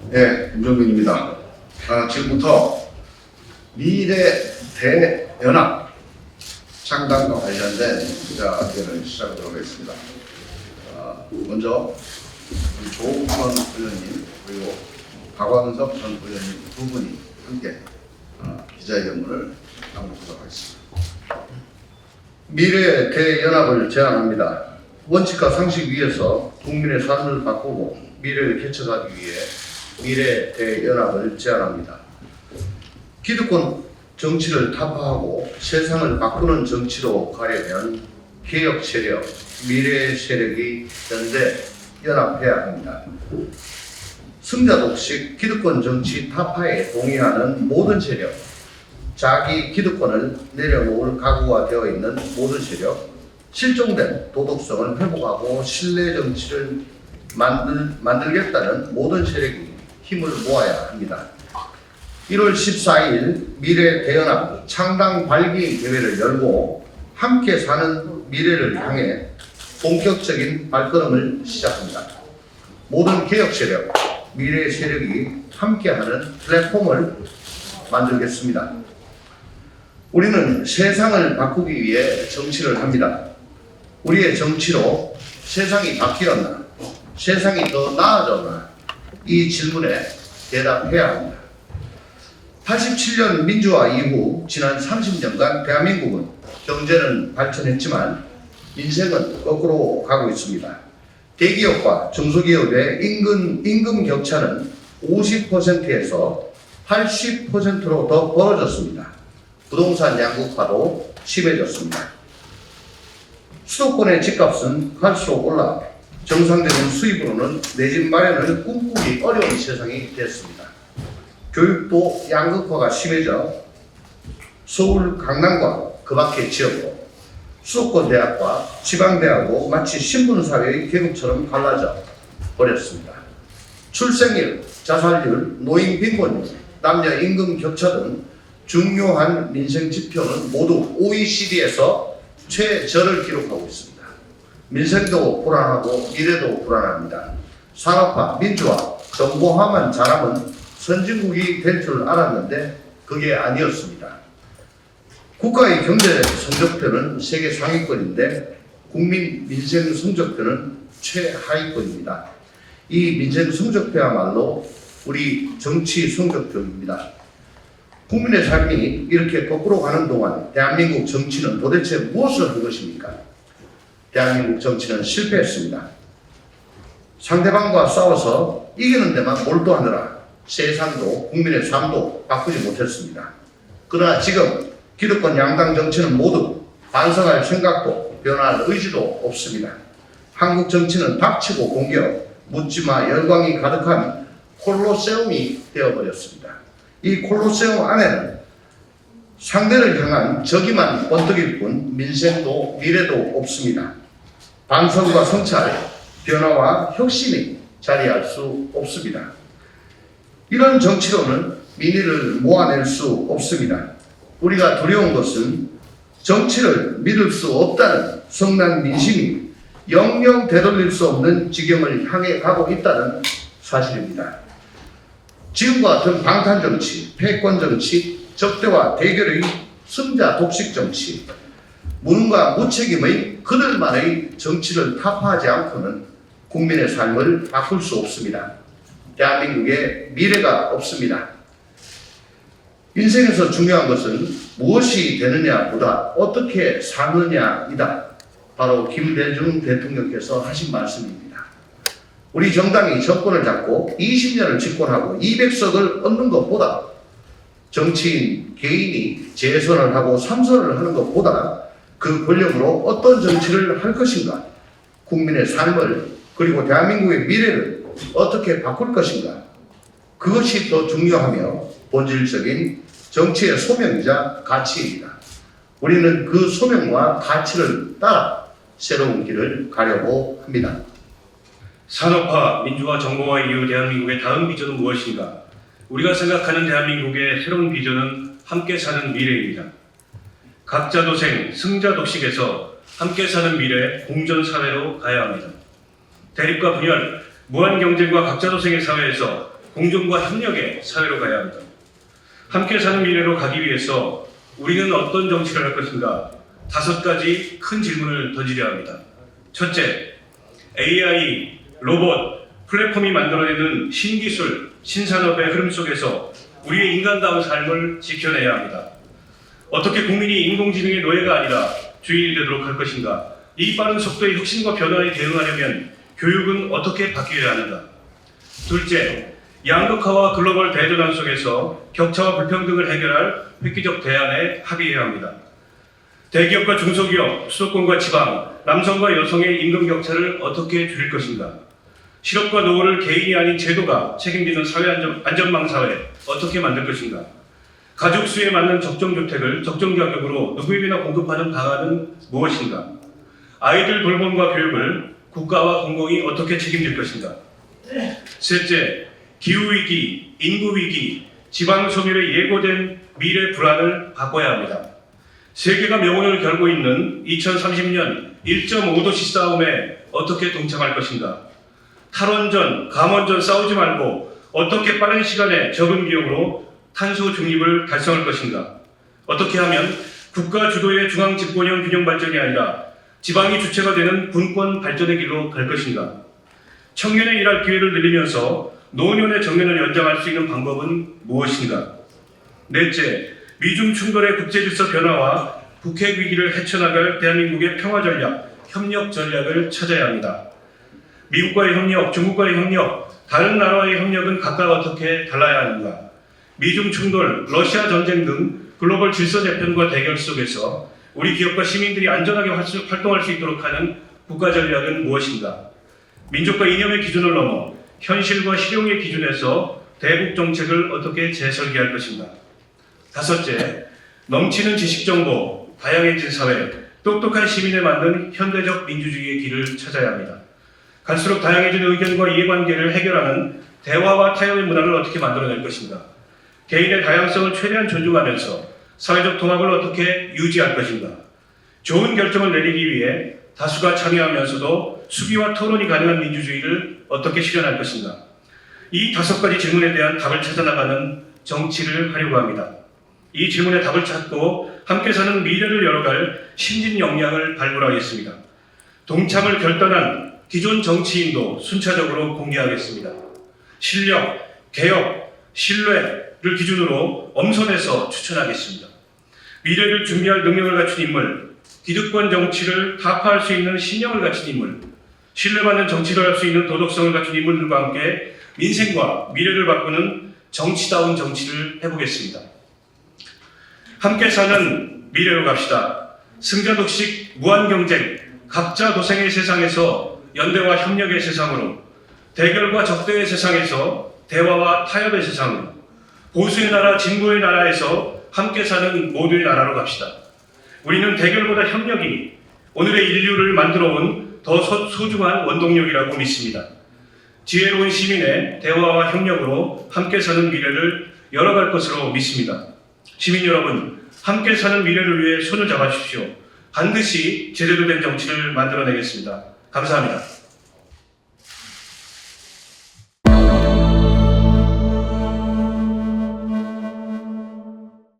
네, 김종민입니다. 지금부터 미래 대연합 창단과 관련된 기자회견을 시작하도록 하겠습니다. 먼저 우리 조웅선 의원님 그리고 박광석 전 의원님 두 분이 함께 기자회견문을 낭독하도록 하겠습니다. 미래 대연합을 제안합니다. 원칙과 상식 위에서 국민의 삶을 바꾸고 미래를 개척하기 위해 미래 대연합을 제안합니다. 기득권 정치를 타파하고 세상을 바꾸는 정치로 가려면 개혁 세력, 미래 세력이 연대 연합해야 합니다. 승자 독식 기득권 정치 타파에 동의하는 모든 세력, 자기 기득권을 내려놓을 각오가 되어 있는 모든 세력, 실종된 도덕성을 회복하고 신뢰 정치를 만들겠다는 모든 세력이 힘을 모아야 합니다. 1월 14일 미래 대연합 창당 발기 대회를 열고 함께 사는 미래를 향해 본격적인 발걸음을 시작합니다. 모든 개혁 세력, 미래 세력이 함께하는 플랫폼을 만들겠습니다. 우리는 세상을 바꾸기 위해 정치를 합니다. 우리의 정치로 세상이 바뀌었나, 세상이 더 나아졌나, 이 질문에 대답해야 합니다. 87년 민주화 이후 지난 30년간 대한민국은 경제는 발전했지만 인생은 거꾸로 가고 있습니다. 대기업과 중소기업의 임금 격차는 50%에서 80%로 더 벌어졌습니다. 부동산 양극화도 심해졌습니다. 수도권의 집값은 갈수록 올라 정상적인 수입으로는 내 집 마련을 꿈꾸기 어려운 세상이 됐습니다. 교육도 양극화가 심해져 서울 강남과 그 밖의 지역으로 수도권 대학과 지방 대학으로 마치 신분사회의 계급처럼 갈라져 버렸습니다. 출생률, 자살률, 노인 빈곤율, 남녀 임금 격차 등 중요한 민생 지표는 모두 OECD에서 최저를 기록하고 있습니다. 민생도 불안하고 미래도 불안합니다. 산업화, 민주화, 정보화만 잘하면 선진국이 될 줄 알았는데 그게 아니었습니다. 국가의 경제 성적표는 세계 상위권인데 국민 민생 성적표는 최하위권입니다. 이 민생 성적표야말로 우리 정치 성적표입니다. 국민의 삶이 이렇게 거꾸로 가는 동안 대한민국 정치는 도대체 무엇을 한 것입니까? 대한민국 정치는 실패했습니다. 상대방과 싸워서 이기는 데만 몰두하느라 세상도 국민의 삶도 바꾸지 못했습니다. 그러나 지금 기득권 양당 정치는 모두 반성할 생각도 변할 의지도 없습니다. 한국 정치는 닥치고 공격, 묻지마 열광이 가득한 콜로세움이 되어버렸습니다. 이 콜로세움 안에는 상대를 향한 적이만 번뜩일 뿐 민생도 미래도 없습니다. 반성과 성찰, 변화와 혁신이 자리할 수 없습니다. 이런 정치로는 민의를 모아낼 수 없습니다. 우리가 두려운 것은 정치를 믿을 수 없다는 성난 민심이 영영 되돌릴 수 없는 지경을 향해 가고 있다는 사실입니다. 지금과 같은 방탄정치, 패권정치, 적대와 대결의 승자 독식 정치, 무능과 무책임의 그들만의 정치를 타파하지 않고는 국민의 삶을 바꿀 수 없습니다. 대한민국에 미래가 없습니다. 인생에서 중요한 것은 무엇이 되느냐보다 어떻게 사느냐이다. 바로 김대중 대통령께서 하신 말씀입니다. 우리 정당이 정권을 잡고 20년을 집권하고 200석을 얻는 것보다 정치인 개인이 재선을 하고 3선을 하는 것보다 그 권력으로 어떤 정치를 할 것인가, 국민의 삶을 그리고 대한민국의 미래를 어떻게 바꿀 것인가, 그것이 더 중요하며 본질적인 정치의 소명이자 가치입니다. 우리는 그 소명과 가치를 따라 새로운 길을 가려고 합니다. 산업화, 민주화, 정보화 이후 대한민국의 다음 비전은 무엇인가? 우리가 생각하는 대한민국의 새로운 비전은 함께 사는 미래입니다. 각자 도생, 승자 독식에서 함께 사는 미래, 공존사회로 가야 합니다. 대립과 분열, 무한 경쟁과 각자 도생의 사회에서 공존과 협력의 사회로 가야 합니다. 함께 사는 미래로 가기 위해서 우리는 어떤 정치를 할 것인가? 5가지 큰 질문을 던지려 합니다. 첫째, AI, 로봇, 플랫폼이 만들어내는 신기술, 신산업의 흐름 속에서 우리의 인간다운 삶을 지켜내야 합니다. 어떻게 국민이 인공지능의 노예가 아니라 주인이 되도록 할 것인가? 이 빠른 속도의 혁신과 변화에 대응하려면 교육은 어떻게 바뀌어야 하는가? 둘째, 양극화와 글로벌 대전환 속에서 격차와 불평등을 해결할 획기적 대안에 합의해야 합니다. 대기업과 중소기업, 수도권과 지방, 남성과 여성의 임금 격차를 어떻게 줄일 것인가? 실업과 노후를 개인이 아닌 제도가 책임지는 사회 안전망 사회 어떻게 만들 것인가? 가족 수에 맞는 적정 주택을 적정 가격으로 누구에게나 공급하는 방안은 무엇인가? 아이들 돌봄과 교육을 국가와 공공이 어떻게 책임질 것인가? 셋째, 기후위기, 인구위기, 지방소멸에 예고된 미래 불안을 바꿔야 합니다. 세계가 명운을 걸고 있는 2030년 1.5도씨 싸움에 어떻게 동참할 것인가? 탈원전, 감원전 싸우지 말고 어떻게 빠른 시간에 적은 비용으로 탄소 중립을 달성할 것인가? 어떻게 하면 국가 주도의 중앙 집권형 균형 발전이 아니라 지방이 주체가 되는 분권 발전의 길로 갈 것인가? 청년의 일할 기회를 늘리면서 노년의 정년을 연장할 수 있는 방법은 무엇인가? 넷째, 미중 충돌의 국제질서 변화와 북핵 위기를 헤쳐나갈 대한민국의 평화 전략, 협력 전략을 찾아야 합니다. 미국과의 협력, 중국과의 협력, 다른 나라와의 협력은 각각 어떻게 달라야 하는가? 미중 충돌, 러시아 전쟁 등 글로벌 질서 재편과 대결 속에서 우리 기업과 시민들이 안전하게 활동할 수 있도록 하는 국가 전략은 무엇인가? 민족과 이념의 기준을 넘어 현실과 실용의 기준에서 대북 정책을 어떻게 재설계할 것인가? 다섯째, 넘치는 지식 정보, 다양해진 사회, 똑똑한 시민에 맞는 현대적 민주주의의 길을 찾아야 합니다. 갈수록 다양해진 의견과 이해관계를 해결하는 대화와 타협의 문화를 어떻게 만들어낼 것인가? 개인의 다양성을 최대한 존중하면서 사회적 통합을 어떻게 유지할 것인가? 좋은 결정을 내리기 위해 다수가 참여하면서도 수비와 토론이 가능한 민주주의를 어떻게 실현할 것인가? 이 5가지 질문에 대한 답을 찾아나가는 정치를 하려고 합니다. 이 질문에 답을 찾고 함께 사는 미래를 열어갈 신진 역량을 발굴하겠습니다. 동참을 결단한 기존 정치인도 순차적으로 공개하겠습니다. 실력, 개혁, 신뢰를 기준으로 엄선해서 추천하겠습니다. 미래를 준비할 능력을 갖춘 인물, 기득권 정치를 타파할 수 있는 신념을 갖춘 인물, 신뢰받는 정치를 할 수 있는 도덕성을 갖춘 인물들과 함께 민생과 미래를 바꾸는 정치다운 정치를 해보겠습니다. 함께 사는 미래로 갑시다. 승자독식 무한경쟁, 각자 도생의 세상에서 연대와 협력의 세상으로, 대결과 적대의 세상에서 대화와 타협의 세상으로, 보수의 나라, 진보의 나라에서 함께 사는 모두의 나라로 갑시다. 우리는 대결보다 협력이 오늘의 인류를 만들어온 더 소중한 원동력이라고 믿습니다. 지혜로운 시민의 대화와 협력으로 함께 사는 미래를 열어갈 것으로 믿습니다. 시민 여러분, 함께 사는 미래를 위해 손을 잡아주십시오. 반드시 제대로 된 정치를 만들어내겠습니다. 감사합니다.